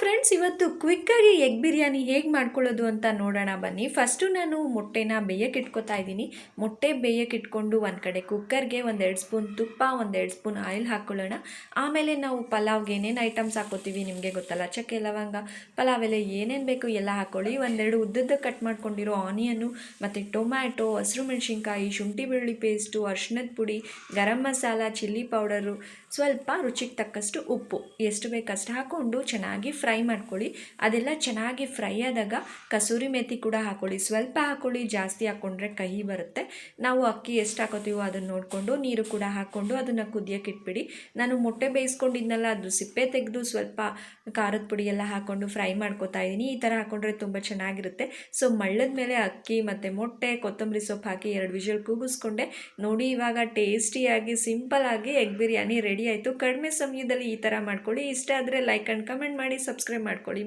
Friends, ಇವತ್ತು ಕ್ವಿಕ್ಕಾಗಿ egg biryani ಹೇಗೆ ಮಾಡ್ಕೊಳ್ಳೋದು ಅಂತ ನೋಡೋಣ ಬನ್ನಿ. ಫಸ್ಟು ನಾನು ಮೊಟ್ಟೆನ ಬೇಯಕ್ಕೆ ಇಟ್ಕೊತಾ ಇದ್ದೀನಿ. ಮೊಟ್ಟೆ ಬೇಯಕ್ಕೆ ಇಟ್ಕೊಂಡು ಒಂದು ಕಡೆ ಕುಕ್ಕರ್ಗೆ 1-2 ಸ್ಪೂನ್ ತುಪ್ಪ, 1-2 ಸ್ಪೂನ್ ಆಯಿಲ್ ಹಾಕ್ಕೊಳ್ಳೋಣ. ಆಮೇಲೆ ನಾವು ಪಲಾವ್ಗೆ ಏನೇನು ಐಟಮ್ಸ್ ಹಾಕೋತೀವಿ ನಿಮಗೆ ಗೊತ್ತಲ್ಲ, ಚಕ್ಕೆ ಲವಂಗ, ಪಲಾವ್ ಎಲೆ ಏನೇನು ಬೇಕು ಎಲ್ಲ ಹಾಕ್ಕೊಳ್ಳಿ. 1-2 ಉದ್ದುದ್ದ ಕಟ್ ಮಾಡ್ಕೊಂಡಿರೋ ಆನಿಯನ್ನು ಮತ್ತು ಟೊಮ್ಯಾಟೊ, ಹಸಿರು ಮೆಣಸಿನ್ಕಾಯಿ, ಶುಂಠಿ ಬೆಳ್ಳುಳ್ಳಿ ಪೇಸ್ಟು, ಅರ್ಶಿನದ ಪುಡಿ, ಗರಂ ಮಸಾಲ, ಚಿಲ್ಲಿ ಪೌಡರು, ಸ್ವಲ್ಪ ರುಚಿಗೆ ತಕ್ಕಷ್ಟು ಉಪ್ಪು, ಎಷ್ಟು ಬೇಕಷ್ಟು ಹಾಕ್ಕೊಂಡು ಚೆನ್ನಾಗಿ ಫ್ರೈ ಮಾಡ್ಕೊಳ್ಳಿ. ಅದೆಲ್ಲ ಚೆನ್ನಾಗಿ ಫ್ರೈ ಆದಾಗ ಕಸೂರಿ ಮೇಥಿ ಕೂಡ ಹಾಕ್ಕೊಳ್ಳಿ. ಸ್ವಲ್ಪ ಹಾಕ್ಕೊಳ್ಳಿ, ಜಾಸ್ತಿ ಹಾಕ್ಕೊಂಡ್ರೆ ಕಹಿ ಬರುತ್ತೆ. ನಾವು ಅಕ್ಕಿ ಎಷ್ಟು ಹಾಕೋತೀವೋ ಅದನ್ನು ನೋಡಿಕೊಂಡು ನೀರು ಕೂಡ ಹಾಕ್ಕೊಂಡು ಅದನ್ನು ಕುದಿಯೋಕೆ ಇಟ್ಬಿಡಿ. ನಾನು ಮೊಟ್ಟೆ ಬೇಯಿಸ್ಕೊಂಡಿದ್ನಲ್ಲ, ಅದು ಸಿಪ್ಪೆ ತೆಗೆದು ಸ್ವಲ್ಪ ಖಾರದ ಪುಡಿ ಎಲ್ಲ ಹಾಕ್ಕೊಂಡು ಫ್ರೈ ಮಾಡ್ಕೊತಾ ಇದ್ದೀನಿ. ಈ ಥರ ಹಾಕ್ಕೊಂಡ್ರೆ ತುಂಬ ಚೆನ್ನಾಗಿರುತ್ತೆ. ಸೊ ಮಳ್ಳದ ಮೇಲೆ ಅಕ್ಕಿ ಮತ್ತು ಮೊಟ್ಟೆ, ಕೊತ್ತಂಬರಿ ಸೊಪ್ಪು ಹಾಕಿ 2 ವಿಷಲ್ ಕೂಗಿಸ್ಕೊಂಡೆ. ನೋಡಿ, ಇವಾಗ ಟೇಸ್ಟಿಯಾಗಿ ಸಿಂಪಲ್ಲಾಗಿ ಎಗ್ ಬಿರಿಯಾನಿ ರೆಡಿ ಆಯಿತು. ಕಡಿಮೆ ಸಮಯದಲ್ಲಿ ಈ ಥರ ಮಾಡ್ಕೊಳ್ಳಿ. ಇಷ್ಟ ಆದರೆ ಲೈಕ್ ಆ್ಯಂಡ್ ಕಮೆಂಟ್ ಮಾಡಿ, ಸಬ್ಸ್ಕ್ರೈಬ್ ಮಾಡ್ಕೊಳ್ಳಿ.